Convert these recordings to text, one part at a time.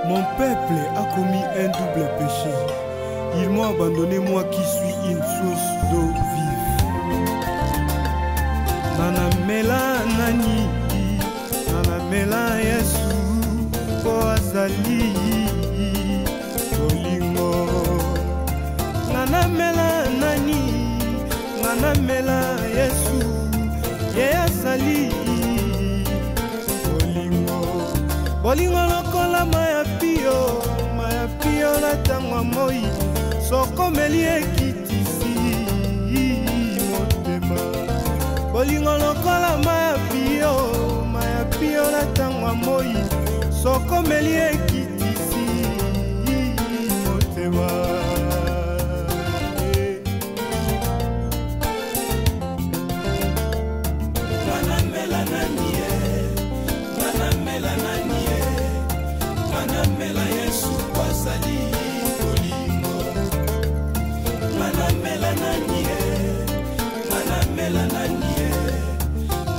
Mon peuple a commis un double péché. Ils m'ont abandonné, moi qui suis une source d'eau vive. Nanamela nani, nanamela Yesu, po azali bolingo. Nanamela nani, nanamela Yesu, ye azali bolingo. Bolingo lokola maya pio na tangwa moi. Soko meli ekitisi motema. Bolingo lokola maya pio na tangwa moi. Soko meli ekitisi motema. Nanamela nanie, nanamela nanie, nanamela Yesu kwazali. Manamela nanie,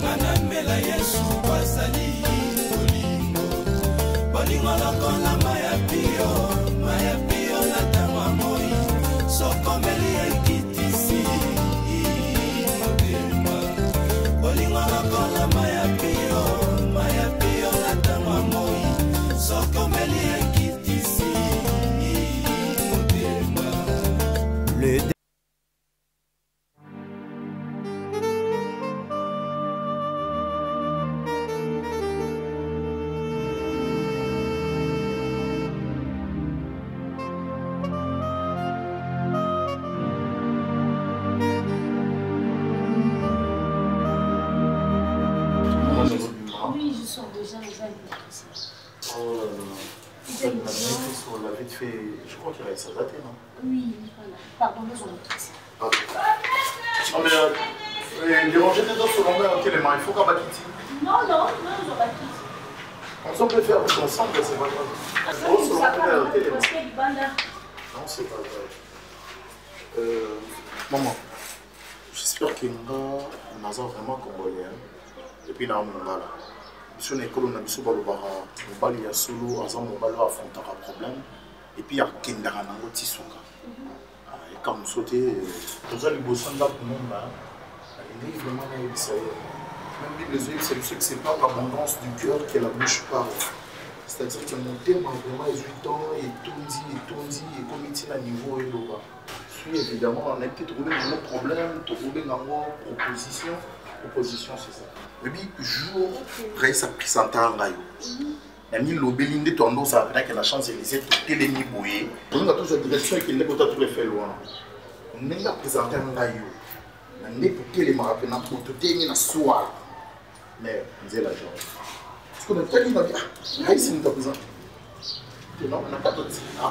manamela Yesu kwazali bolingo. Bolingo lokola maya pio na tangwa moi. Soko meli ekitisi motema. Bolingo lokola maya pio na tangwa moi. Soko meli ekitisi motema. Le je crois qu'il a essayé de dater, non? Oui, voilà. Pardon, nous allons tout ça. Ok. Non, mais déranger des autres secondaires, ok, les mains, il faut qu'on batte ici. Non, nous allons battre ici. On peut faire ensemble, c'est pas grave. Non, c'est pas grave. Maman, j'espère qu'il y a un vraiment congolais. Et puis, là, on va là. Si on est colon, on a besoin de mobile ya solo, azam mobile affronter un problème. Et puis il y a kendara nango tisonga. Et quand on saute, nous allons bosser là pour nous là. Il est vraiment nécessaire. Même Bible les yeux, c'est que c'est pas l'abondance du cœur que la bouche parle. C'est-à-dire que mon thème vraiment exultant et tondi et comme il tient à niveau et là. Puis évidemment, on a été trouvé un problème, trouvé une proposition, c'est ça. Et puis, jour, Raïssa présenté en rayon. Et puis, l'obéline de ton dos, ça a la chance de laisser tout les niboués. On a tous la direction et qu'il n'est pas tout fait loin. On a présenté en rayon. On a pour les marapés, on a pour tout les soir. Mais, on disait la chose. Parce qu'on a tellement dit, Raïssa nous a présenté. Non, on n'a pas tout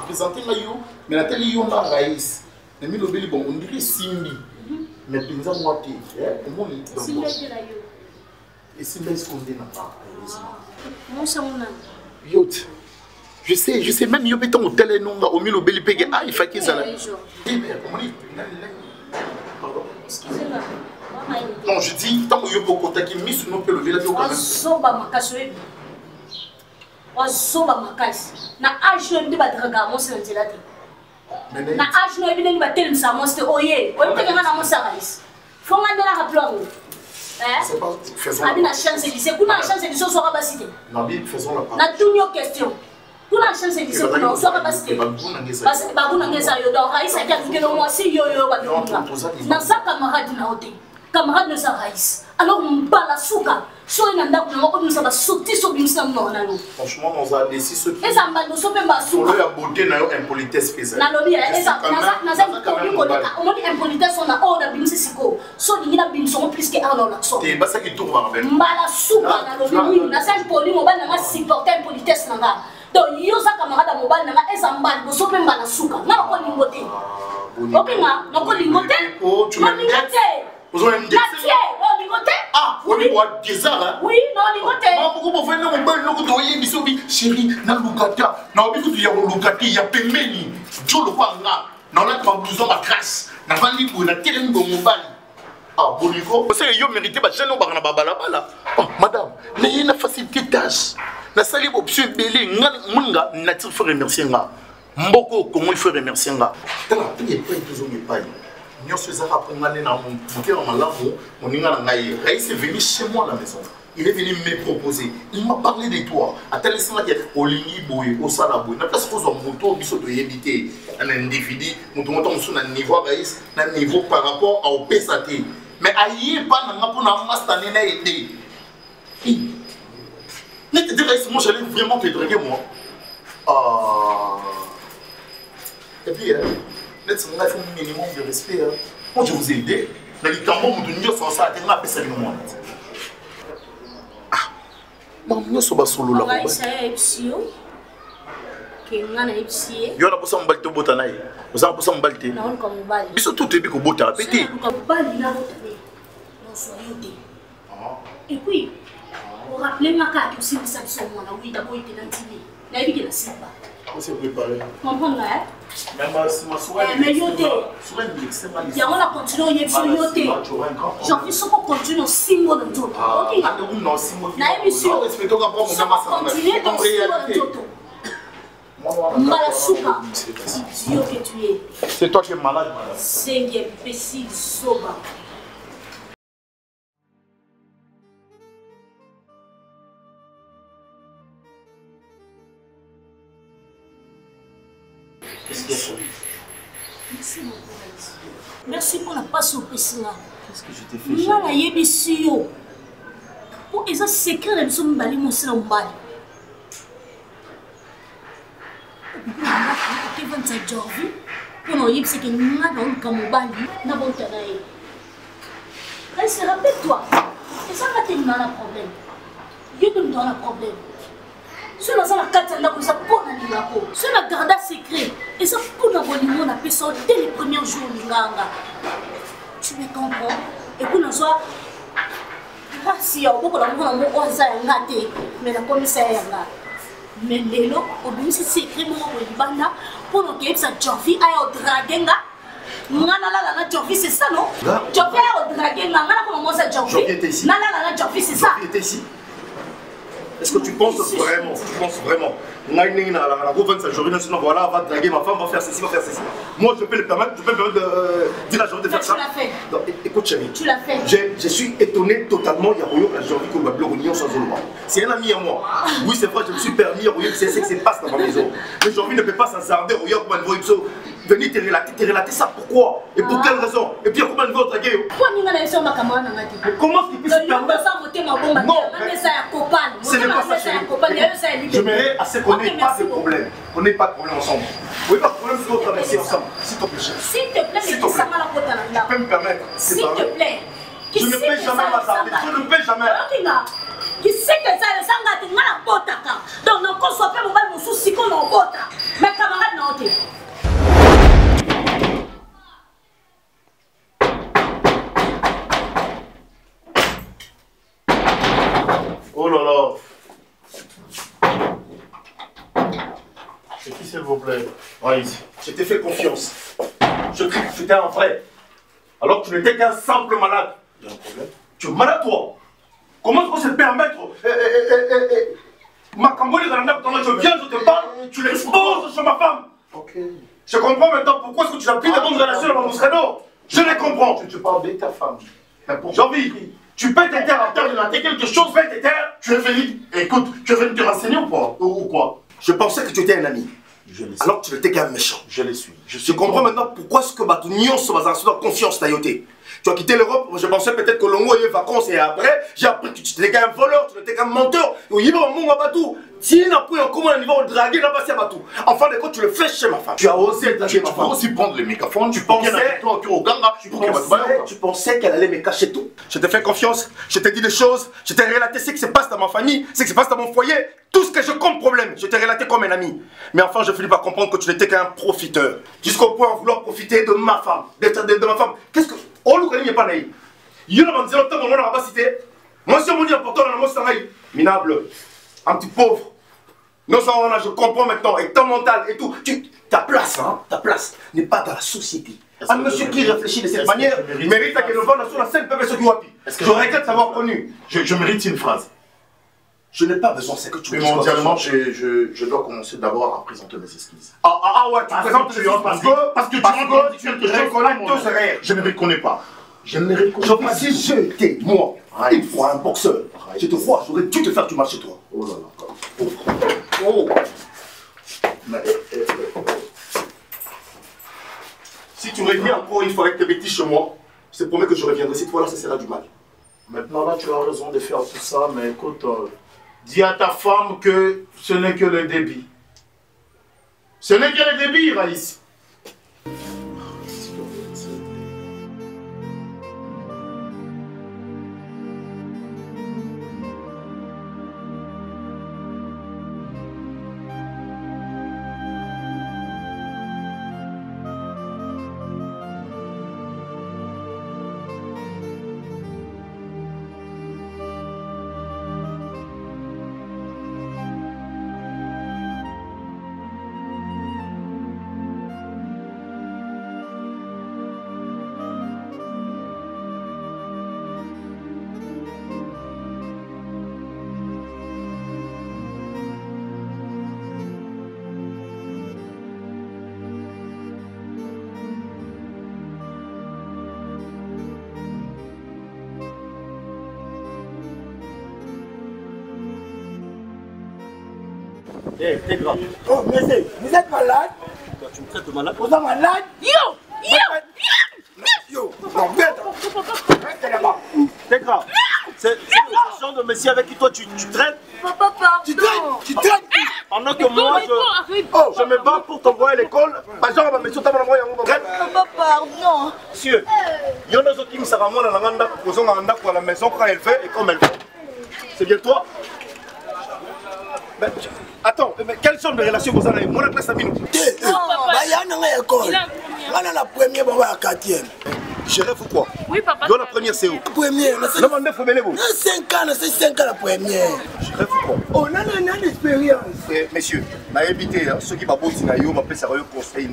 présenté en rayon, mais on a tellement dit Raïssa. Mais l'obéline, bon, on dirait Simbi. Mais pinza moitié, au moins il et si mais ce qu'on dit n'a pas. Je sais même yo béton hôtel non au milieu beli pege ah il faut qu'ils allaient. Excusez-moi. Non, je dis tant que yo beaucoup ta qui mis no pelo village quand même. Soba makasoe. Wa soba makasi. Na age no ndi badraga mo se ntelate. Na age no ebine ni batel msa mo se oye. O te ngana mo sa rais. Fonga ndela raplo. C'est pas faisons. Abina chance de lycée. Kuna chance de lycée so rabasite. Nabi faisons la part. Na tunyo question. Kuna chance de lycée kuna so rabasite. Parce que babuna ngeza yo donc rais a dit que moi si yo ba tunga. Na sa camarade na hote. Camarade de sa rais. Alors on bala souka. So inanda kuna ko nous va sauter sur bimsa non na lo. Franchement on a décidé ce qui. Et ça m'a no so pe ba souka. On a beauté na yo impolitesse faisait. Na lobi et ça na ça on dit impolitesse on a ordre bimsa siko. So dingina bimso plus que Arnaud Laxon. C'est pas ça qui tourne en fait. Mbala souka na lobi oui na ça poli mo ba na supporter impolitesse na nga. Donc yo sa camarade mobile na nga ezambali bo so pe mbala souka. Na ko lingote. OK nga, na ko lingote. Oh, tu m'as dit. Vous avez une ah, vous avez des arts. Oui, non, les côtés. Pourquoi vous faites un bon logo de Bisobi, chérie, na Lugata, na Obiku, il y a Lugati, il y a Pemeni, Joe le Wanga, na la blouson à crasse, na Vali pour la télé de mobile. Ah, Bonico, vous savez, vous méritez, bah, j'ai non, bah, là. Oh, madame, n'ayez la facilité tâche. La salle option belé nga nature faut remercier nga. Mboko comment il faut remercier nga. Tala paye pas toujours me paye. Nyo se zara pour nga na mon cœur malamu, mon ninga na ngai. Raïs est venu chez moi à la maison. Il est venu me proposer. Il m'a parlé de toi. À tel instant que Olingi boy, au salaboy. Na place faut moto biso to yebité. Un individu, moto sur un niveau raïs, un niveau par rapport au PSAT. Mais aïe pas na pour na master na aidé. Ne te dirais moi j'allais vraiment te draguer moi. Et puis net c'est un minimum de respect. Moi je vous ai aidé. Dans les camps mon Dieu sans ça, tu m'as fait ça moi. Bon, nous sommes solo là. On va essayer epsio. Que ngana epsie. Yo na posa mbalite bota na ye. Oza posa mbalite. Na on comme bali. Biso tout ebi ko bota pété. Comme bali na bota. Non soyez. Et puis on rappelle ma carte aussi ça son mona oui d'abord il était dans dîner. Na ebi que na simba. On s'est préparé. Comprendre là? Même ma soirée. Mais yote. Soirée extrêmement. Ya on a continué epsio yote. J'en fais ce qu'on continue au 6 mois dans tout. OK. Non, 6 mois. Na émission. Respectons qu'après on a massacre. Continuer dans 6 mois dans tout. Malasuka, idiot que tu es. C'est toi qui es malade, madame. C'est imbécile, soba. Qu'est-ce qu'il y a? Merci beaucoup. Merci pour la passe au Pessina. Qu'est-ce que je t'ai fait, chérie? Moi, je suis là. Pour les secrets, je suis allé mon salon. Rappelle-toi, et ça va te donner un problème. Je te donne un problème. Si on a la carte, on a pour si on a gardé secret, et ça pour nous on a pu sortir dès les premiers jours. Tu me comprends? Et pour nous soit si on a beaucoup de mais la commissaire mais les lots, on a secret pour nous que ça Jofi a dragué. Jofi c'est ça non? Jofi a dragué. Jofi était ici. Jofi c'est ça. Jofi était ici. Est-ce que tu penses vraiment? Voilà, on va draguer ma femme, on va faire ceci, on va faire ceci. Moi je peux le permettre, de dire à Jofi de faire ça. Tu l'as fait. Non, écoute chérie. Tu l'as fait. Je suis étonné totalement. Il y a la Jofi qui m'a bloqué sans Zoloma. C'est un ami à moi. Oui, c'est vrai, je me suis permis, c'est ce qui se passe dans ma maison. Mais Jofi ne peut pas s'encerder, venir te relater ça, pourquoi? Et pour quelle raison? Et puis comment il va draguer? Comment est-ce qu'il peut se permettre? Non, ce n'est pas ça, chérie. Je m'aimerais assez qu'on n'ait pas de problème. On n'ait pas de problème ensemble. Oui, pas de problème, c'est qu'on traverser ensemble. S'il te plaît, chérie. S'il te plaît, mais qui ça m'a la tu peux me permettre? S'il te plaît. Je ne peux jamais m'attarder. Je ne peux jamais. Qui sait que ça, le sang a été mal à botaka. Donc, nous consommons pas mon souci qu'on a bota. Mais camarade, non, oh là là. C'est qui s'il vous plaît? Raïs, je t'ai fait confiance. Je crie que tu étais un vrai. Alors que tu n'étais qu'un simple malade. Il y a un problème. Tu es malade toi. Comment tu peux se permettre ma cambole dans la nappe, quand je viens, je te parle, tu l'exposes sur ma femme. Ok. Je comprends maintenant pourquoi est-ce que tu as pris de bonnes relations avec Moussrano. Je les comprends. Tu parles de ta femme. J'ai envie. Tu peux t'aider à relater quelque chose, tu es venu. Écoute, tu es venu te renseigner ou quoi? Je pensais que tu étais un ami. Alors que tu n'étais qu'un méchant. Je le suis. Je comprends maintenant pourquoi est-ce que Batunion se base sur la confiance tailloté. Tu as quitté l'Europe, je pensais peut-être que l'on a eu vacances et après, j'ai appris que tu n'étais qu'un voleur, tu n'étais qu'un menteur. Il y a un monde à Batou. Si il n'a pas eu comment un niveau de draguer, il n'a pas passé à Batou. Enfin, de quoi tu le fais chez ma femme. Tu as osé draguer ma femme. Tu peux aussi prendre le microphone. Tu pensais qu'elle allait me cacher tout. Je t'ai fait confiance, je t'ai dit des choses, je t'ai relaté ce qui se passe dans ma famille, ce qui se passe dans mon foyer, tout ce que je compte problème. Je t'ai relaté comme un ami. Mais enfin, je finis par comprendre que tu n'étais qu'un profiteur. Jusqu'au point de vouloir profiter de ma femme, de ma femme. Qu'est-ce que. Oh, le n'est pas naïf. Il y a un temps où on n'a pas cité. Moi, si on me dit important dans le mot Saraï, minable, un petit pauvre. Non, ça, je comprends maintenant. Et ton mental et tout. Ta place, hein, ta place n'est pas dans la société. Un monsieur qui réfléchit de cette manière mérite que le vent sur la scène peut se guapi. Je regrette d'avoir connu. Je mérite une phrase. Je n'ai pas besoin, c'est que tu me dis. Mondialement, je dois commencer d'abord à présenter mes excuses. Ah ouais, tu présentes tes excuses parce que tu racontes quelque chose. Je ne reconnais pas. Je ne reconnais pas. Si j'étais, moi, une fois un boxeur, je te crois, j'aurais dû te faire du mal chez toi. Oh là là. Oh. Mais, si tu reviens encore une fois avec tes bêtises chez moi, je te promets que je reviendrai. Cette fois-là, ça sera du mal. Maintenant, là, tu as raison de faire tout ça, mais écoute, dis à ta femme que ce n'est que le débit. Ce n'est que le débit, Raïs. Eh, t'es grave. Oh, monsieur, vous êtes malade? Toi, tu me traites de malade? Vous êtes malade? Yo, non, reste là-bas. T'es grave. C'est le genre de monsieur avec qui toi tu traites. Papa, pardon. Tu traites? Pendant que moi, je me bats pour t'envoyer à l'école. Par exemple, monsieur, t'as envoyé à mon Papa, pardon. Monsieur, il y en a d'autres qui me savent moi dans la maison quand elle fait et comme elle fait. C'est bien toi? Mais, attends, mais quelle sorte de relation vous avez? Moi, la classe à Bino. Il y a une école. Voilà la première, la quatrième. Shérif ou quoi? Oui, papa. Donc la première, c'est où? La première, non, mais faut mêler vous. 5 ans, c'est 5 ans la première. Shérif ou quoi? On a une expérience. Messieurs, je vais éviter ceux qui m'ont dit que je vais faire un conseil.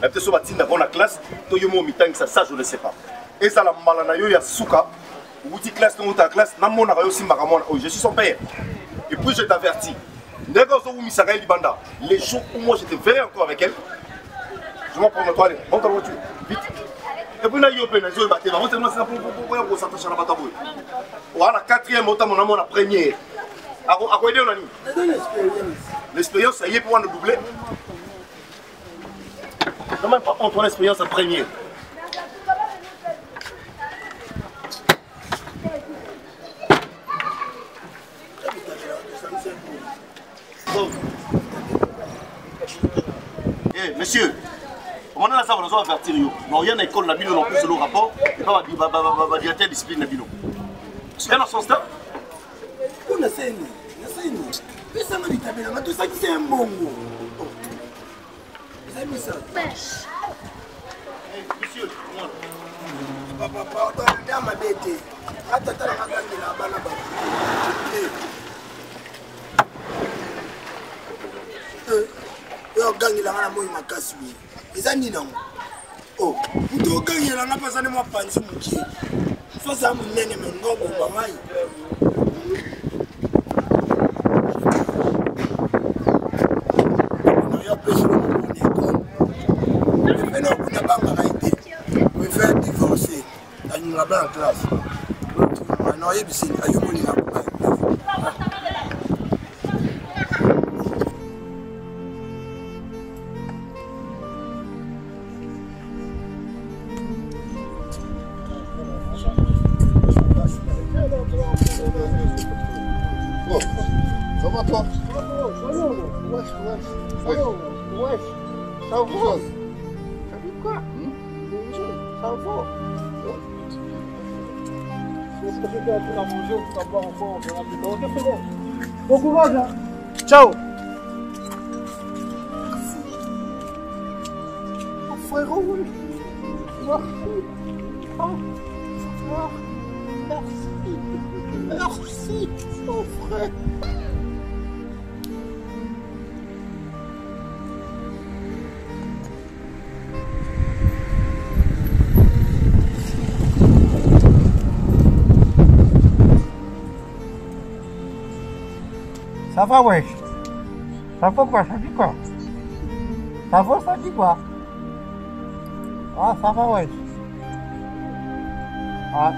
Mais peut-être que je vais dans la classe, tout le monde ça, je ne sais pas. Et ça, la malana, il y a Souka, ou tu classe, ou ta classe, je suis son père. Et puis je t'avertis. Les jours où moi j'étais vrai encore avec elle, je m'en prends toi, allez, monte ta voiture, vite. Et puis là, il y a plein de gens qui battent. On s'attache à la bataille. Voilà, la quatrième, on a la première. À quoi est-ce qu'on a l'expérience, ça y est, pour nous doubler. Non, même pas entre l'expérience en première. Eh, monsieur, on a ça, on va avertir. Il y a une école, la bino, non plus, le rapport, et pas la directeur de discipline, la bino. C'est dans son stade. On a saigné. Mais ça m'a dit que tout ça c'est un bon goût. Vous avez mis ça? Monsieur, papa, pardon, ma bête. Attends, là-bas. Gagner la moi makasi oui ezani non oh muto gagner la ngapa sana mwa panzi muki fasa munene mengongo bamai ya pesa ni ko mais kuna banga raité we faire divorcer dans la blanche classe non yebisi ayomoni na Ça va toi? Wesh. Ça va? Ça dit quoi? Ça va? Est-ce que je vais aller à manger ou à boire encore? C'est bon. Bon courage, hein? Ciao! Frérot, oui. Merci, mon frère. Ça va, wesh? Ça va quoi? Ça dit quoi? Ça va, ça dit quoi? Ah, ça va, wesh? Ah.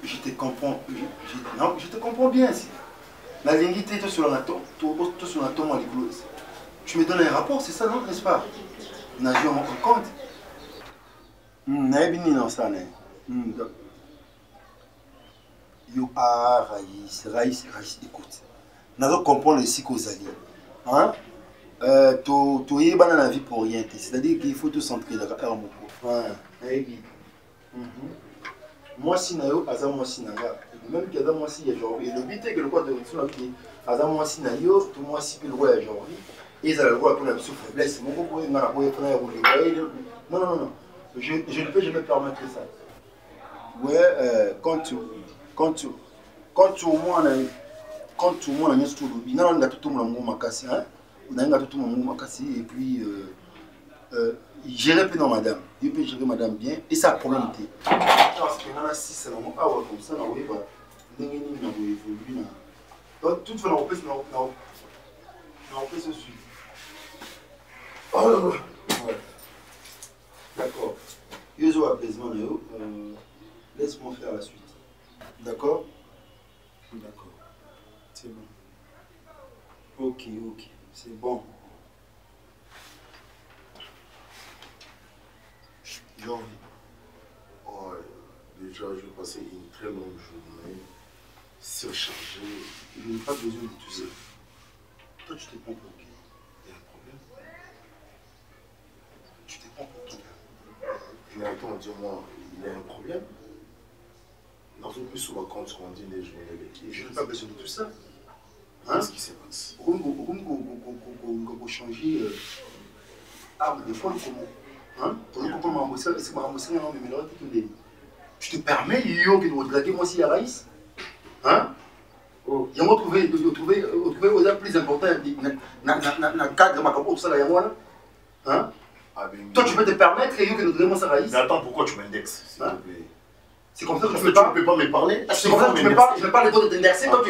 Je te comprends. Non, je te comprends bien. La lignité, tout sur la tombe, tu me donnes un rapport, c'est ça, non, n'est-ce pas? N'a joué mon compte. N'a bien non ça, non. Yo ah Raïs, écoute. N'a pas comprendre les psychosalies. Hein? Tu es dans la vie pour rien. C'est-à-dire qu'il faut te centrer dans la mon ouais. Moi si nayo aza moi si nanga même que dans moi si il y a genre et le but est que le quoi de sur la vie aza moi si nayo tout moi si le roi genre et ça le roi pour la faiblesse mon ko ngana ko faire rouler non je ne peux jamais permettre ça ouais quand tu au moins na nyeso tout lobi non nga tout mon ngoma makasi hein on a nga tout mon ngoma makasi et puis gérer plus non madame, il peut gérer madame bien et ça problème était. Parce que dans la 6 c'est vraiment ah ouais comme ça là oui bah n'engagez n'a pas évolué là. Donc toute fois on peut se suivre. Oh ouais. D'accord. Je joue apaisement là laisse-moi faire la suite. D'accord? D'accord. C'est bon. Ok, c'est bon. Jean, oh, déjà je vais passer une très longue journée, surchargée. Je n'ai pas besoin de tout ça. Toi tu te prends pour qui? Il y a un problème. Tu te prends pour qui? Mais attends, dis-moi, il y a un problème? Dans une plus souvent quand on dit les journées, je n'ai pas besoin de tout ça. Hein? Qu'est-ce qui se passe? On changer arbre de fois comment? Hein? Tu te permets, de draguer moi si à Raïs? Hein? Il y a moi trouvé aux plus important dans le cadre de tout ça là, moi. Hein? Toi tu peux te permettre et que nous draguer moi à Raïs? Mais attends, pourquoi tu m'indexes s'il te plaît? C'est comme ça que tu ne peux pas me parler? C'est comme ça que tu me parles de toi de t'indexer, toi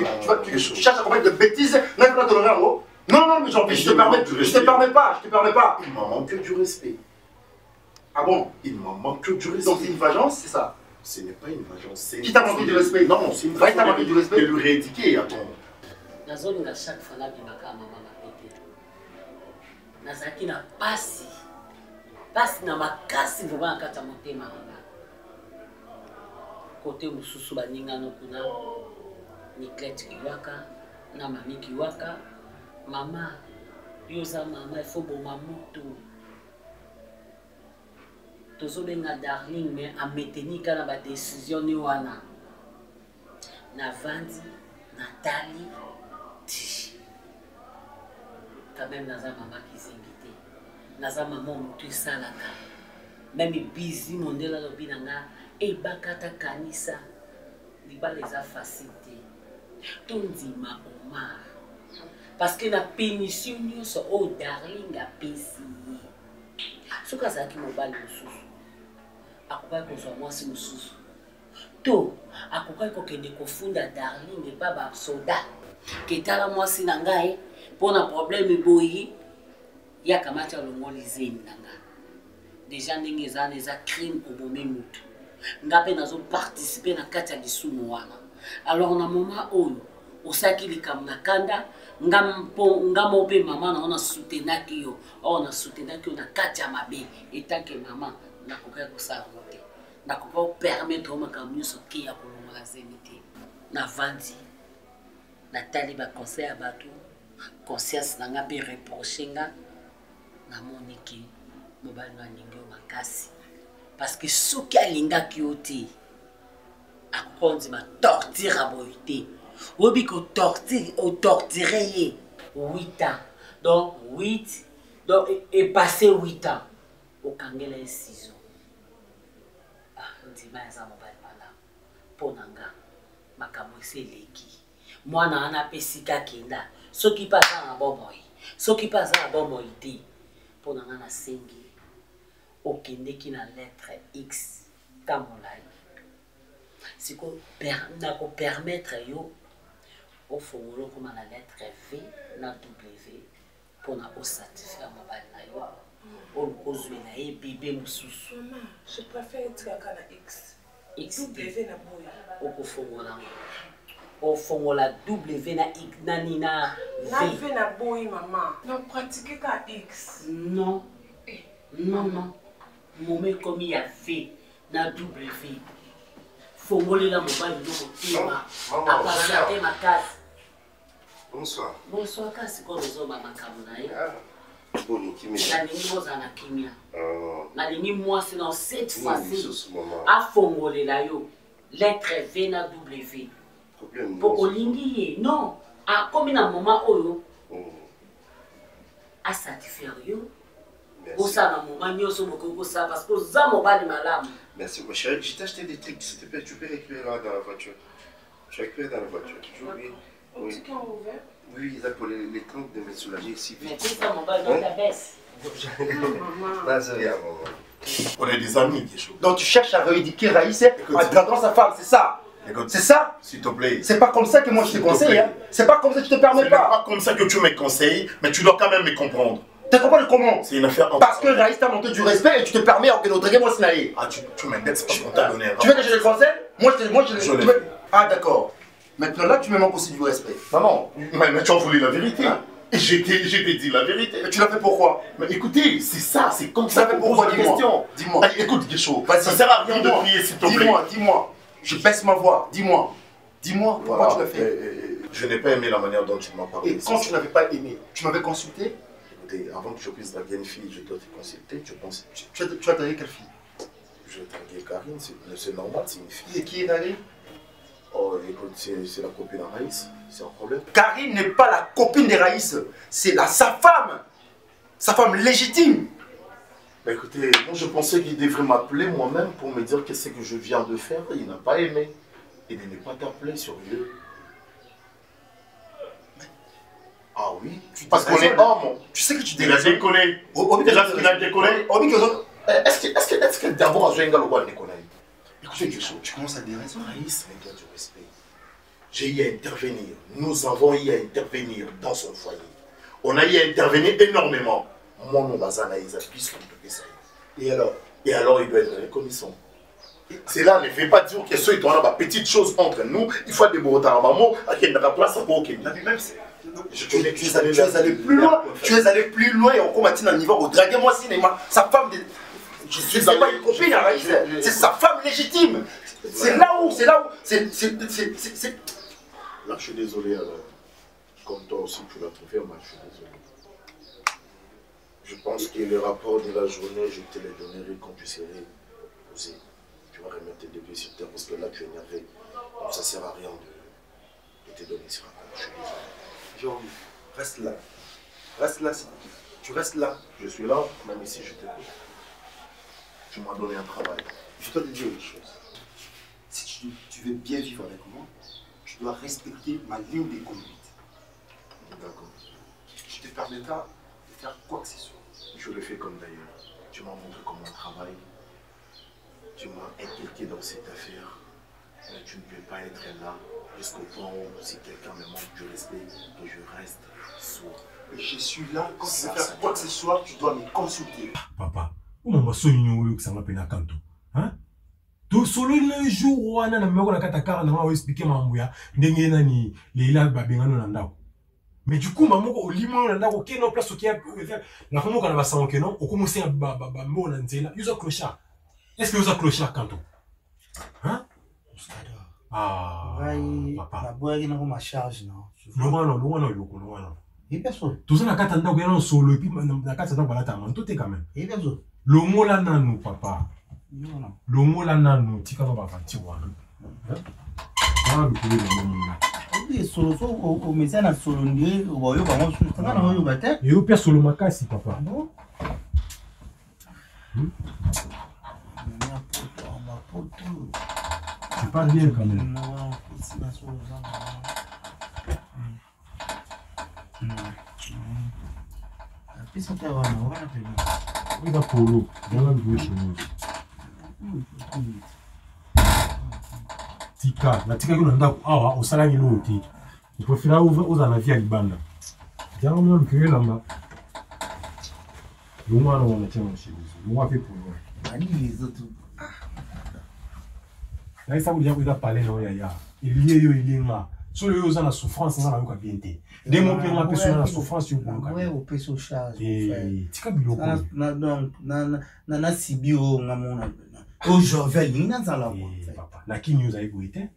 tu cherches à comprendre de bêtises, là tu vas te donner un mot. Non, mais genre, je te permets pas. Il m'en manque que du respect. Ah bon? Il m'en manque que du respect. Donc c'est une vengeance, c'est ça? Ce n'est pas une vengeance. Qui t'a manqué du respect? Non, c'est une façon de lui rééduquer. Attends. Nazolinga chaque fois là bimaka mama mapete. Nazaki na pasi na makasi vraiment kata motema mama. Côté mususu baninga no kuna ni Clette kiwaka na mami kiwaka mama yoza mama il faut boma mutu. Tozobenga darling mais a maintenir kana ba décision ni wana na vandi Nathalie quand même naza maman qui s'invite naza maman mutu salaka même busy mondela lobi nanga e bakata kanisa libala eza facilité tondima Omar parce que na pénition nyonso o darling a pesi soki azalaki mobali mosusu akokaki kozwa mwasi mosusu to akokaki kokende kofunda darling epa basoda ketala mwasi na ngai mpona problème eboyi yakamati alongoli zemi na ngai deja ndenge ezana eza crime obome mutu nga mpe nazoparticipe na kati ya lisumu wana alors na moment oyo osaki likambo na kanda nga mo mpe mama na ona soutenaki yo ona soutenaki yo na kati ya mabe etake mama nakokaki kosala ngo te nakokaki kopermettre makambo nyonso ke ya kolongola zemi te navandi natali baconseil ya bato conscience na nga mpe reproche nga namoniki mobali no aningi yo makasi parce que soki alingaki yo te akokondima torture aboyo te oyebi otorture ye 8 ans donc 8 donc epasse 8 ans okangela ye 6 ans ndima eza mobali malamu mpo na nga makambo esi eleki mwana wana mpe sika kenda soki mpe aza na bomoi soki mpe aza na bomoi te mpo na nga nasengi okendeki na lettre X ka molai siko nakopermettre yo ofongola okoma na lettre V na W mpona osatisfaire mobali na yo olukozwela ye bebe mosusu. Je préfère etikaka na X W na boya okofongola ofongola W na X nani na V na boyi mama na pratique ka X non mome komi ya V na W fongolela mobali no motema apasa te makasi. Bonsoir kasi kono zoba makambo na ye nalingi bozala na kimia nalingi mwasi na cette fois-ci afongolela yo lettre V na W po olingi ye non akomi na moment oyo asatisfaire yo osala moment nyonso mokoki kosala parce que oza mobali malamu. Merci ma chérie, je t'ai acheté des trucs, s'il te plaît, tu peux récupérer là dans la voiture. Tu récupères dans la voiture, tu oublies. Oui. Oui, là pour les trucs de me soulager ici. Mais tout ça mobile dans ta baisse. On est des amis, Guécho. Donc tu cherches à rééduquer Raïs en gardant sa femme, c'est ça? C'est ça? S'il te plaît. C'est pas comme ça que moi je te conseille, hein? C'est pas comme ça que je te permets pas. C'est pas comme ça que tu me conseilles, mais tu dois quand même me comprendre. Tu comprends comment? C'est une affaire. Parce que Raïs t'a montré du respect et tu te permets de notre moi Sinaï. Ah, tu m'inquiètes, c'est parce qu'on t'a donné. Tu veux que je le conseille? Moi je le. Ah d'accord. Maintenant là tu me manques aussi du respect. Maman, mais tu as voulu la vérité. Hein? Et j'ai dit la vérité. Mais tu l'as fait pourquoi? Mais écoutez, c'est ça, c'est comme ça qu'on pose la question. Dis-moi. Écoute, Guécho, ça sert à rien de prier, s'il te plaît. Dis-moi. Je baisse ma voix. Dis-moi pourquoi tu l'as fait. Je n'ai pas aimé la manière dont tu m'as parlé. Et quand tu n'avais pas aimé, tu m'avais consulté? Écoutez, avant que je puisse draguer une fille, je dois te consulter. Tu as dragué quelle fille? Je vais draguer Karine, c'est normal, c'est une fille. Et qui est Karine? Oh, écoute, c'est la copine de Raïs, c'est un problème. Karine n'est pas la copine de Raïs, c'est sa femme légitime. Bah écoutez, moi je pensais qu'il devrait m'appeler moi-même pour me dire qu'est-ce que je viens de faire. Il n'a pas aimé. Et de ne pas t'appeler sur lieu. Ah oui, parce qu'on est homme. Tu sais que tu déconnes. Il a déconné. Déjà, il a déconné. Est-ce que d'abord, je vais déconner? Écoutez, tu commences à déraisonner. Raïs, mais il y a du respect. J'ai eu à intervenir. Nous avons eu à intervenir dans son foyer. On a eu à intervenir énormément. Moi, mon bazar, il a plus que ça. Et alors, il doit être reconnaissant. Cela ne fait pas dire que ceux qui ont des petites choses entre nous, il faut déborder à maman, à qui n'a place pour aucun. Tu es allé plus loin. Tu es allé plus loin et on commence à un niveau au draguer moi cinéma. Sa femme, je suis pas une copine, c'est sa femme légitime. C'est là où, là, je suis désolé. Comme toi aussi, tu l'as trouvé, moi je suis désolé. Je pense que le rapport de la journée, je te le donnerai quand tu serais posé. Tu vas remettre tes deux pieds sur terre parce que là tu es énervé. Donc ça ne sert à rien de te donner ce rapport. Je suis désolé. Jean, reste là. Reste là. Tu restes là. Je suis là, même ici je t'écoute. Tu m'as donné un travail. Je dois te dire une chose. Si tu veux bien vivre avec moi, tu dois respecter ma ligne de conduite. D'accord. Tu te permettras de faire quoi que ce soit. Je le fais comme d'ailleurs. Tu m'as montré comment on travaille. Tu m'as impliqué dans cette affaire. Mais tu ne peux pas être là jusqu'au point où si quelqu'un me manque du respect, que je reste sourd. Je suis là, quand tu veux faire quoi que ce soit, tu dois me consulter. Papa, comment va sonner nous que ça m'a peine à canto? Hein? To solo le jour wana na meko na katakara na wa expliquer mambo ya ndenge nani leila babengano na ndako. Mais du coup maman ko limo na ndako ke no place okia na famo kana basango ke non okomusi ba mbo na nzela yuza clochard. Est-ce que vous avez clochard canto? Hein? Ah, papa. La boîte n'a pas ma charge, non. Non. Et personne. Tout ça, n'a qu'à t'entendre solo, et puis n'a qu'à t'entendre la table, tout est quand même. Et personne. Le mot là, non, papa. longo la nanu tika no bavanti wana wana lukulu le mona et solo au message na solo ndié oyo bango sutanga na oyo bate yo pia solo makasi papa c'est pas bien quand même pisa ta wana pena oui da polo dans le chemin tika na tika kuna ndako awa osalangi lote upofila uza na via libanda jango mwana mkiwe lamba lumwana wana chama shibuzo mwa pe polo ani les autres na isa kuja kuida pale na ya ilie yo ilinga solo yo za na souffrance ngana yoka bien te demo pe nga peso na souffrance yo ko ouais au peso charge tika biloko na donc na sibio ngamona aujourd'hui ina nzala ko papa lakini yo za ego ite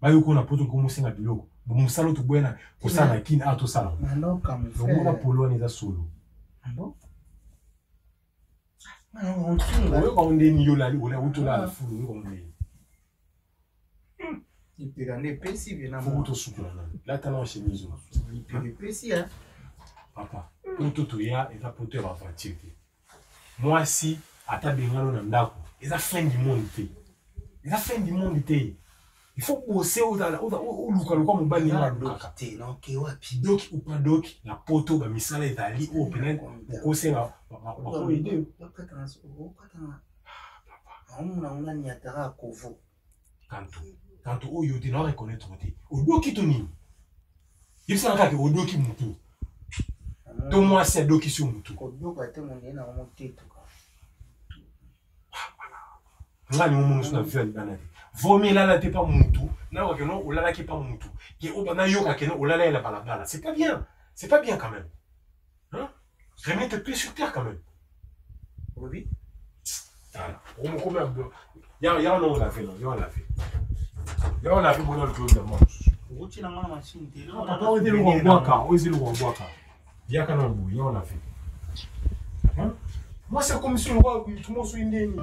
bayo ko na poto ko musinga biloko musalo to bwena ko sana kini ato sala ndo kama ngona polo ni za solo ndo wewe kwa ndeni yo la ola utola fulu ko ndeni il peut gagner pesi bien faut to sukula la tala chemise il peut pesi hein papa toto ya eza poto ba voiture moi si ata bengalo na ndako eza fin du monde te eza fin du monde te il faut bosser au luka luka mobali na luka te non ke wapi donc ou pas donc la poto ba misala ezali au plein ko senga ba ko idée on a ni atara kovo kanto oyo te na reconnaître te odoki to nini yebisa kaka odoki mutu to moi c'est doki sur mutu odoka te mon na mo teto ngani mo na via libana vomi la te pas mutu na wa keno olala ki pas mutu ki obana yoka keno olala la balabala c'est pas bien quand même hein remets tes pieds sur terre quand même oui voilà on me comme ya non la fait non ya la fait ya on a fait bonheur de de manche route na mama machine te papa on dit le wangwaka ozi le wangwaka ya kana bu ya on a fait hein moi c'est comme si on voit tout le monde sur une ligne.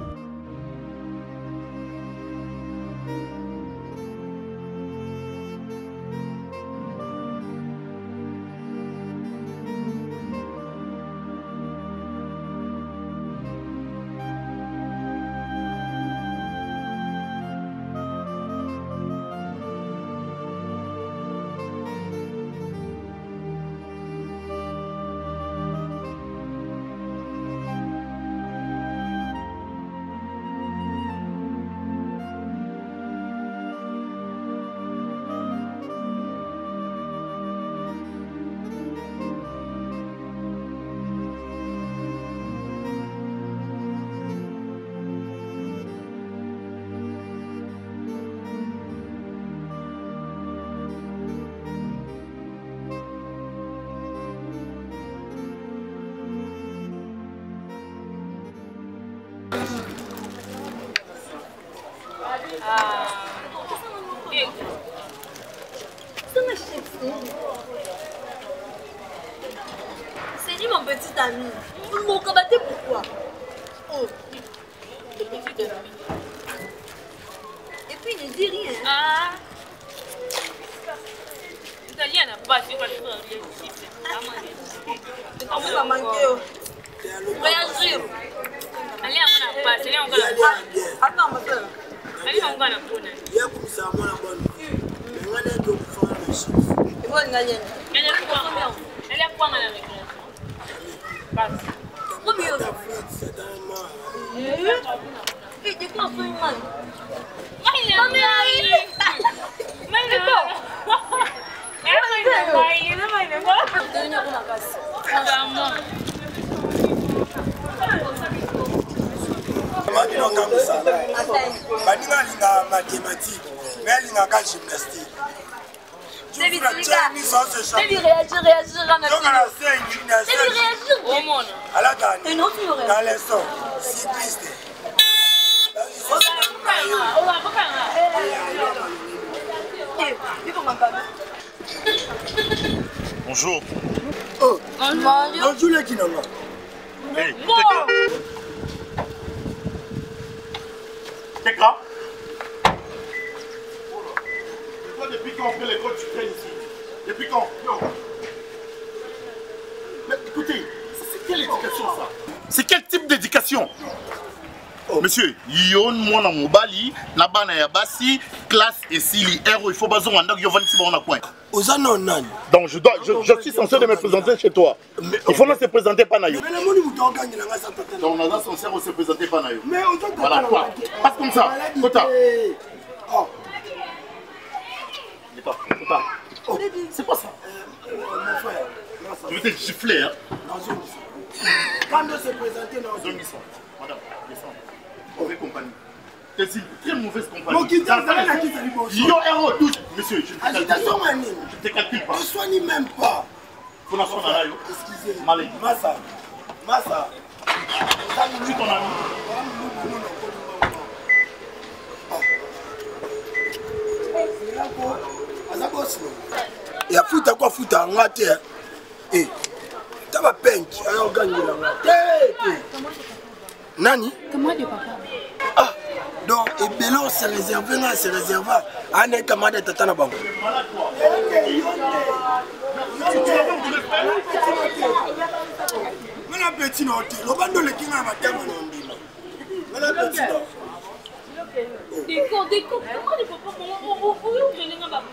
C'est lui mon petit ami. Vous m'en combattez pourquoi? Oh, le petit ami. Et puis il ne dit rien. Ah. Italien n'a pas sur le Comment ça manqué? Réagir. Allez, on a pas. C'est là on va. Attends, ma soeur. Allez, on va la prendre. Il y a comme ça, moi, la bonne. Mais on a deux fois le chiffre. Et bon, elle est quoi? Elle est quoi, madame? Passe. Combien? C'est un mois. Et des quoi, c'est une main? Badinga linga mathématique, mais linga ka gymnastique. David, réagir, donc à la scène, réagir. Oh mon. À la gagne. Et non, tu aurais. Dans les sons, cycliste. Bonjour. Oh, bonjour les Kinama. Hey, Tekra. Toi, depuis quand on fait l'école, tu traînes ici? Depuis quand? Non. Mais écoutez, c'est quelle éducation ça? C'est quel type d'éducation? Oh. Monsieur, yon mwana mobali, nabana ya basi, classe et sili, il faut bazo wanda yo vani si bon na coin. Ozano nani? Donc je suis censé de me présenter chez toi. Il faut pas se présenter pas na yo. Mais le moni muto gagne na ngasa tata. Donc on a censé se présenter pas na yo. Mais on voilà quoi. Passe comme ça. Kota. Oh. Kota. Oh. C'est pas ça. Mon frère. Je vais te gifler hein. Quand on se présenter dans zone ça. Madame, descends. Mauvaise compagnie. C'est une très mauvaise compagnie. Mon qui t'a donné la quitte à l'ibon. Yo héros tous. Monsieur, je te calcule pas. Ne soigne même pas. Faut la soigner là yo. Excusez. Malé. Massa. Tu ton ami. Ya futa kwa futa ngate. Eh. Taba penki ayo gagner la ngate. Nani? Comment de papa? Ah, donc et Belon se réservé là, se réserva. Ane kamade tata na bango. Mala petit no ti, lo bando le kinga matama no ndima. Mala petit no. Comment de papa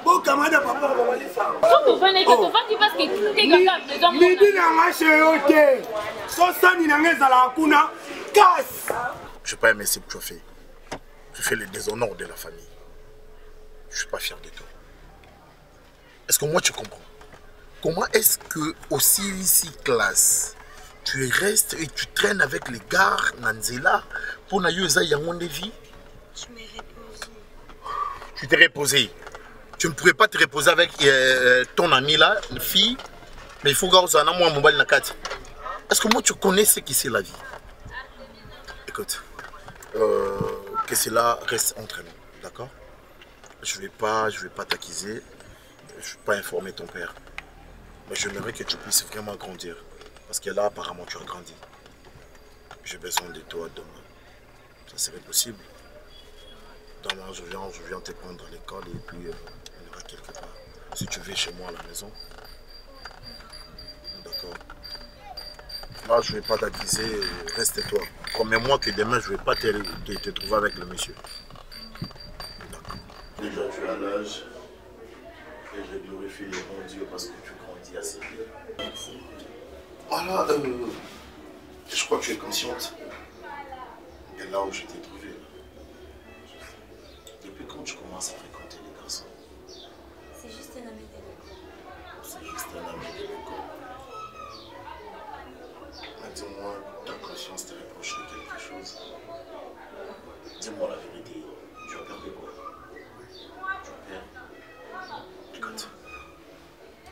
Bon kamade papa va aller ça. Surtout venez que tu vas dire parce que t'es capable de dormir. Midi na ngache yote. So sani na ngeza la kuna. Casse. Je n'ai pas aimé ce que tu as fait. Tu fais le déshonneur de la famille. Je ne suis pas fier de toi. Est-ce que moi tu comprends? Comment est-ce que aussi ici classe, tu restes et tu traînes avec les gars Nanzela pour n'ailler yangon de vie? Je m'ai reposé. Tu t'es reposé. Tu ne pourrais pas te reposer avec ton ami là, une fille, mais il faut que tu aies un mobile nakati. Est-ce que moi tu connais ce qui c'est la vie? Écoute, que cela reste entre nous, d'accord? Je vais pas t'accuser, je ne vais pas informer ton père. Mais j'aimerais que tu puisses vraiment grandir. Parce que là, apparemment, tu as grandi. J'ai besoin de toi demain. Ça serait possible. Demain, je viens te prendre à l'école et puis on ira quelque part. Si tu veux chez moi à la maison. D'accord? Là, je ne vais pas t'accuser, reste-toi. Promets-moi que demain, je ne vais pas te trouver avec le monsieur. D'accord. Déjà, tu as l'âge et je glorifie le bon Dieu parce que tu grandis assez bien. Voilà, je crois que tu es consciente de là où je t'ai trouvé. Depuis quand tu commences à fréquenter les garçons? C'est juste un ami de l'école. C'est juste un ami de l'école. Dis-moi, ta conscience te reproche de quelque chose. Dis-moi la vérité. Tu as perdu quoi? Tu as perdu. Écoute,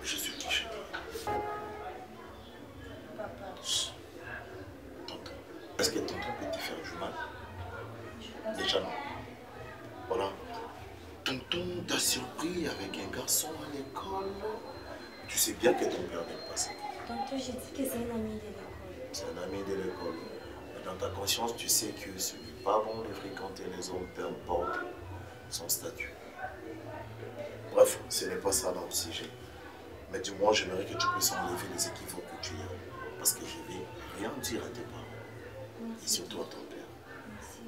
je suis qui chez toi? Papa. Tonton. Est-ce que tonton peut te faire du mal? Déjà non. Voilà. Tonton t'a surpris avec un garçon à l'école. Tu sais bien que ton père n'aime pas ça. Tonton, j'ai dit que c'est un ami de l'école. C'est un ami de l'école. Mais dans ta conscience, tu sais que ce n'est pas bon de fréquenter les hommes, peu importe son statut. Bref, ce n'est pas ça dans le sujet. Mais du moins, j'aimerais que tu puisses enlever les équivoques que tu as. Parce que je ne vais rien dire à tes parents. Merci. Et surtout à ton père. Merci.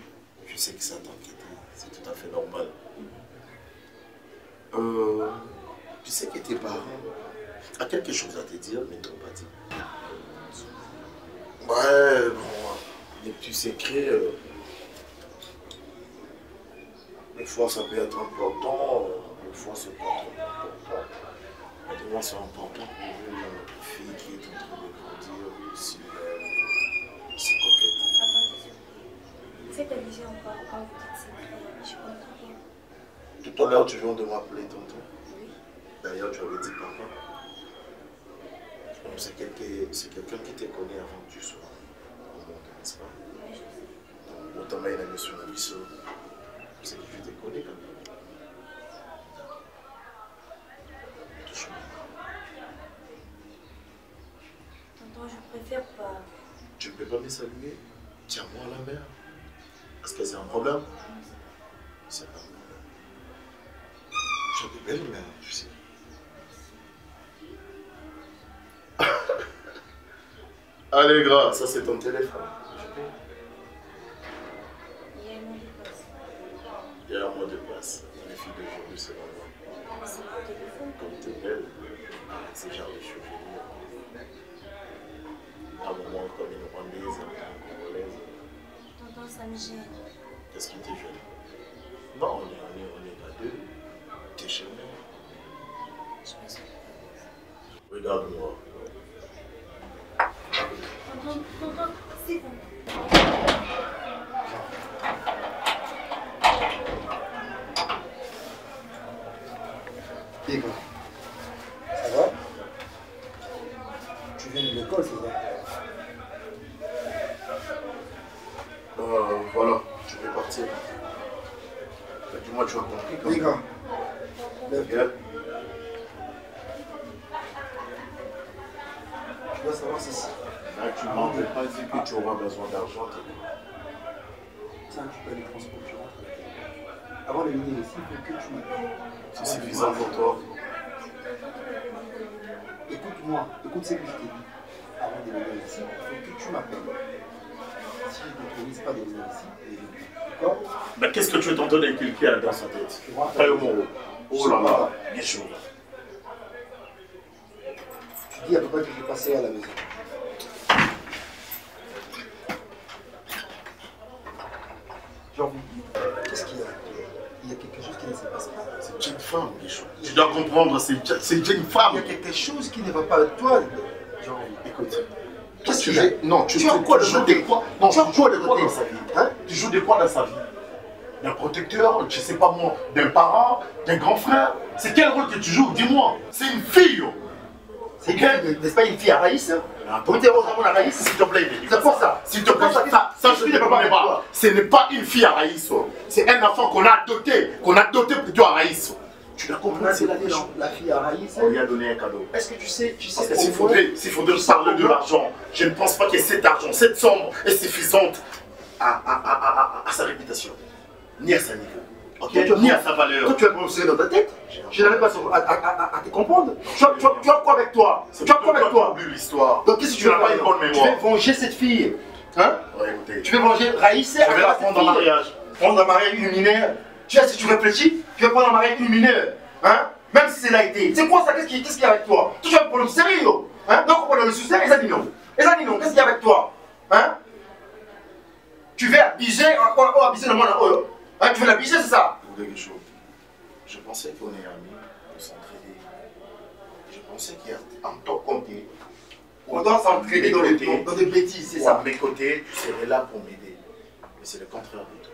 Je sais que ça t'inquiète. C'est tout à fait normal. Tu sais que tes parents ont quelque chose à te dire, mais ils ne t'ont pas dit. Ouais, bon, les petits secrets, des fois ça peut être important, des fois c'est pas trop important. Mais des fois c'est important pour une fille qui est en train de grandir, aussi c'est coquette. Faites allusion encore quand vous dites secret, je comprends rien. Tout à l'heure tu viens de m'appeler tonton. Oui. D'ailleurs tu avais dit papa. C'est quelqu'un qui te connaît avant que tu sois au monde, n'est-ce pas? Oui, je sais. Donc, notamment, il a mis sur la vie, c'est que tu te connais quand même. Touche-moi. Tonton, je préfère pas. Tu ne peux pas me saluer? Tiens-moi à la mer. Est-ce que c'est un problème? C'est pas moi. J'ai de belles mains, tu sais. Allez, gras, ça c'est ton téléphone. Il y a un mot de passe. Les filles d'aujourd'hui, c'est vraiment. Comme t'es belle, c'est genre de cheveux. À un moment comme une rwandaise, une congolaise. Tonton, ça me gêne. Qu'est-ce qui te gêne? Non, on est à deux. T'es chez moi. Regarde-moi. Tonton, c'est bon. Diego, ça va? Tu viens de l'école, c'est ça? Voilà, je vais partir. Dis-moi, tu as compris quand même. Diego, Regarde. tu dois savoir ceci. Là, tu m'as pas dit que tu auras besoin d'argent. Tiens, tu peux aller transporter, tu rentres. Avant de venir ici, il faut que tu m'appelles. C'est suffisant pour toi. Écoute-moi, écoute ce que je t'ai dit. Avant de venir ici, il faut que tu m'appelles. Si je ne t'autorise pas de venir ici, d'accord? Mais qu'est-ce que tu es en train d'inculquer dans sa tête? Pas le mot. Oh là là, bien chaud. Tu dis à papa que je vais passer à la maison. Genre, qu'est-ce qu'il y a? Il y a quelque chose qui ne se passe pas. C'est une femme, Guichon. Tu dois comprendre, c'est une femme. Il y a quelque chose qui ne va pas avec toi. Genre, écoute. Qu'est-ce qu'il y a? Non, tu joues de quoi? Non, tu joues de quoi dans sa vie? Hein? Tu joues de quoi dans sa vie? D'un protecteur, je sais pas moi, d'un parent, d'un grand frère? C'est quel rôle que tu joues? Dis-moi. C'est une fille. C'est n'est-ce pas une fille à Raïs? Vous t'es vraiment à Raïs, s'il te plaît. C'est pour ça. S'il te plaît, ça je ne te connais pas. Ce n'est pas une fille à Raïs. C'est un enfant qu'on a adopté plutôt à Raïs. Tu l'as compris? C'est la fille à Raïs. On lui a donné un cadeau. Est-ce que tu sais Parce que s'il faudrait parler de l'argent, je ne pense pas que cet argent, cette somme est suffisante à sa réputation, ni à sa niveau. Okay. Ni à sa valeur. Toi, tu as pensé dans ta tête. Je n'arrive pas à te comprendre. Tu as quoi avec toi? Tu as quoi avec toi? L'histoire. Donc, qu'est-ce que tu veux faire? Tu veux venger cette fille? Hein? Ouais, tu veux venger Raïs? Je vais la prendre en mariage. Prendre en mariage une mineure? Tu sais, si tu réfléchis, tu vas prendre en mariage une mineure. Hein? Même si c'est là été. C'est quoi ça? Qu'est-ce qu'il y a avec toi? Tu as un problème sérieux? Hein? Donc, on a le souci, et ça dit non. Et ça dit non. Qu'est-ce qu'il y a avec toi? Hein? Tu veux abuser, abuser le monde en haut. Hein, tu veux l'abuser, c'est ça? Je pensais qu'on est amis pour s'entraider. Je pensais qu'il y a un temps compté. On doit s'entraider dans des bêtises, c'est ça? À mes côtés, tu serais là pour m'aider. Mais c'est le contraire de toi.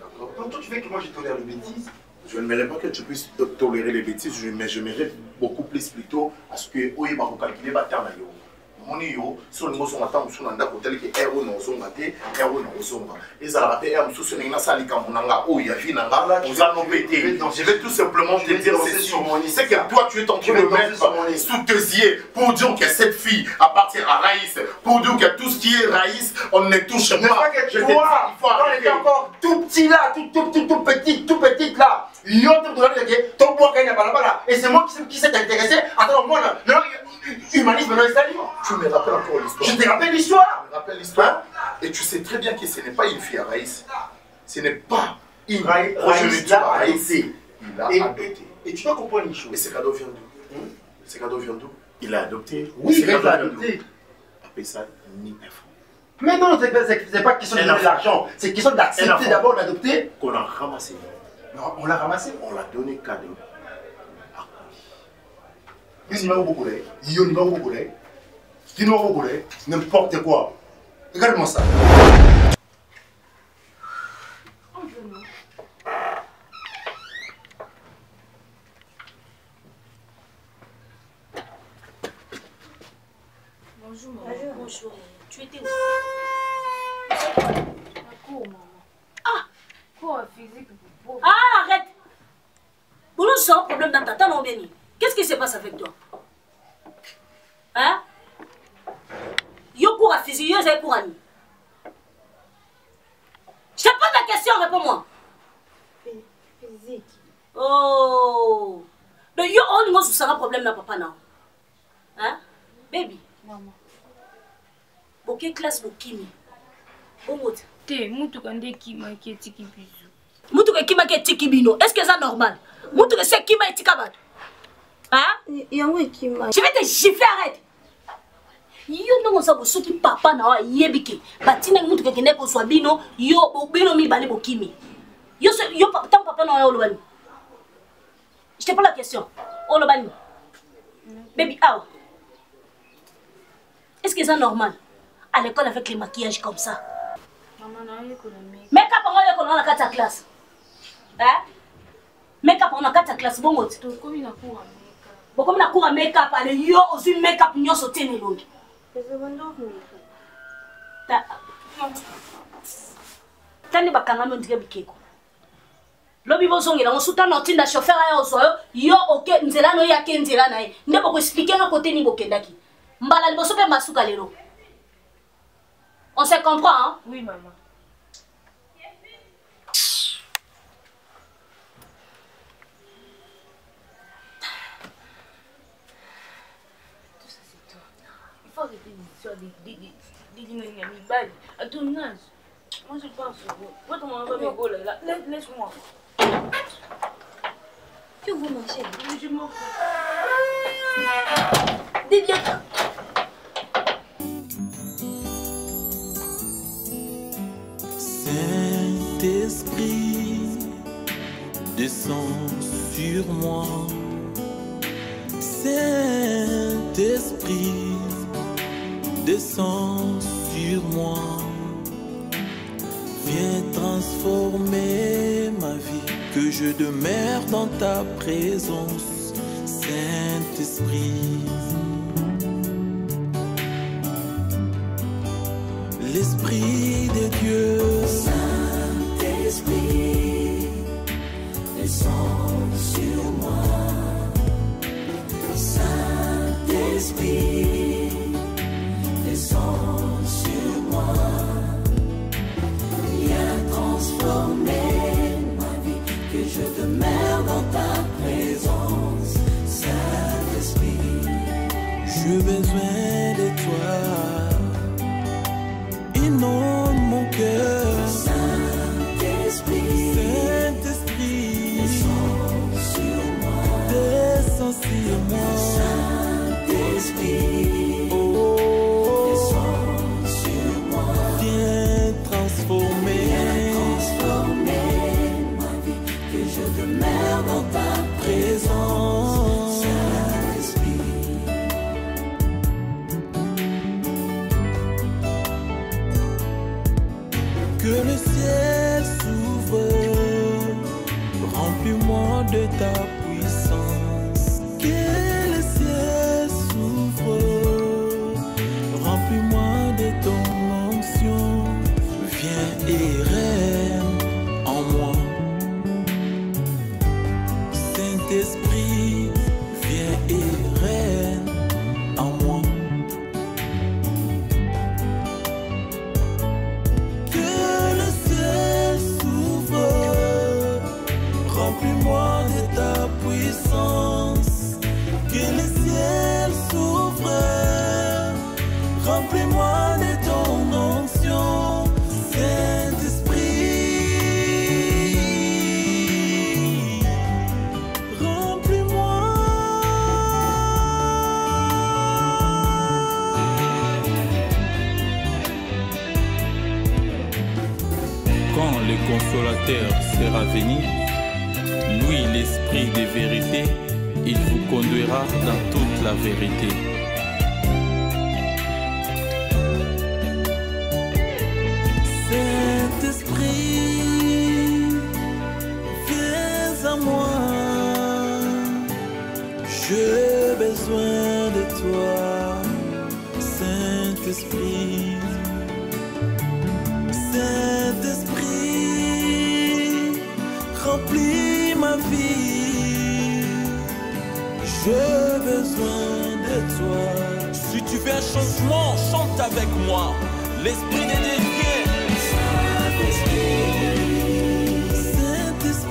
D'accord? Donc toi, tu veux que moi je tolère les bêtises? Je ne m'aimerais pas que tu puisses tolérer les bêtises, mais je m'aimerais beaucoup plus plutôt à ce que oui, bah, vous calculez pas tant d'ailleurs. Mon yo, si on est en attend, on a tel que héros non sont ratés, héros non sont pas. Et ça la raté, on se souvient de ça, les camonanga, oh, il y a vu nanga, vous allons péter. Je vais tout simplement te dire, c'est que toi, tu es en train de mettre sous tes yeux pour dire que cette fille appartient à Raïs, pour dire que tout ce qui est Raïs, on ne touche pas. Je te dis, il faut arrêter encore tout petit là, tout petit là. Ton bois qui est là, et c'est moi qui s'est intéressé. Attends, moi là, humanisme non installé. Tu me rappelles encore l'histoire. Je te rappelle l'histoire. Je me rappelle l'histoire. Et tu sais très bien que ce n'est pas une fille à Raïs. Ce n'est pas une progéniture à Raïs. Il a adopté. Et tu dois comprendre une chose. Et ce cadeau vient d'où? Ce cadeau vient d'où? Il a adopté. Oui, il a adopté. Appelle ça ni info. Mais non, c'est pas question de donner l'argent. C'est question d'accepter d'abord d'adopter. Qu'on a ramassé. Non, on l'a ramassé. On l'a donné cadeau. N'importe quoi. Regarde-moi ça. Bonjour, maman. Bonjour. Tu étais où? Cours, maman. Ah! Cours physique. Ah, arrête! Pour nous, c'est un problème dans ta tête, mon béni. Qu'est-ce qui se passe avec toi? Hein? Yo cours à physique, yo j'ai cours à nuit. Je te pose la question, réponds-moi. Oh. Donc, yo, on a un problème na papa, non? Hein? Baby? Maman. Ok, classe, bokimi. Bongo. Te, moutou kande kima ki etiki bizu. Moutou kima ki etiki bino. Est-ce que c'est normal? Moutou que c'est kima etika bat? Hein? Yango kima. Je vais te gifler, arrête. Yo non ça bosso ki papa na wa yebike. Batina moutou ke kende ko so bino, yo bino mi balé bokimi. Yo tant papa na wa olobani. Je te pose la question. Olobani. Baby, ah. Est-ce que c'est normal? À l'école avec les maquillages comme ça. Maman, n'a rien économique. Make-up, on a la carte classe. Hein? Make-up, on a carte classe. Bon, mot. Comme il a cours à make-up. Bon, comme il a cours à make-up, allez, yo, aussi make-up, nous sauter les longues. Je vais vendre Tani bakanga mo ndike bikeko. Lobi bozongela on souta notinda chauffeur ayo so yo OK nzela no yake nzela nae. Nde boko expliquer na côté ni bokendaki. Mbala liboso pe masuka lelo. On se comprend hein? Oui maman. Tout ça c'est toi. Il faut arrêter l'histoire des balles. À ton âge. Moi je pense que votre maman va me voler là. Laisse-moi. Que vous mangez? Je m'en fous. Déviens. Saint-Esprit, descends sur moi. Saint-Esprit, descends sur moi. Viens transformer ma vie, que je demeure dans ta présence, Saint-Esprit. L'Esprit de Dieu, Saint-Esprit, descends sur moi. Saint-Esprit, descends sur moi. Viens transformer ma vie, que je demeure dans ta présence, Saint-Esprit. j'ai besoin de toi. Inonde mon cœur, Saint-Esprit, Saint-Esprit, descends sur moi. descends sur moi. Saint-Esprit, Oh, descends sur moi. viens transformer Ma vie, que je demeure dans ta présence, Saint-Esprit. que le ciel s'ouvre, remplis-moi de ta puissance. Que le ciel s'ouvre, remplis-moi de ton onction. Viens et règne en moi. Saint-Esprit, viens et règne en moi. Que le ciel s'ouvre, remplis-moi de ta puissance. Que le ciel s'ouvre, remplis-moi de ton onction, Saint-Esprit. Remplis-moi. Quand le consolateur sera venu, lui l'esprit de vérité, il vous conduira dans toute la vérité. Saint-Esprit, viens à moi, j'ai besoin de toi, Saint-Esprit. Saint-Esprit, remplis ma vie, j'ai besoin de toi. Si tu veux un changement, chante avec moi. L'Esprit de Dieu vient. Saint-Esprit,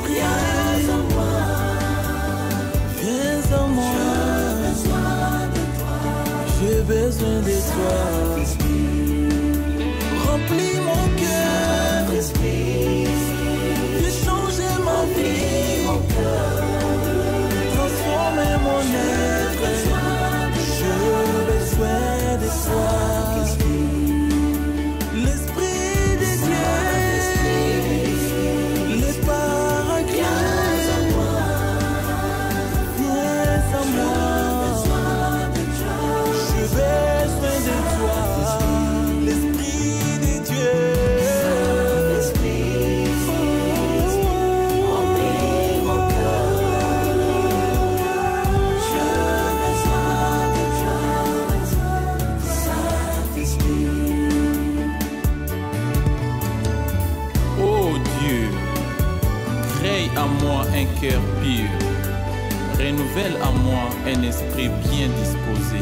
Viens à moi. besoin de toi. Remplis mon cœur, fais changer ma vie, transformer mon être. J'ai besoin de toi. L'Esprit de Dieu, les paraclés, viens à moi. J'ai besoin de toi. L'Esprit de Dieu. À moi un cœur pur, renouvelle à moi un esprit bien disposé.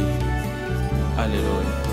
Alléluia.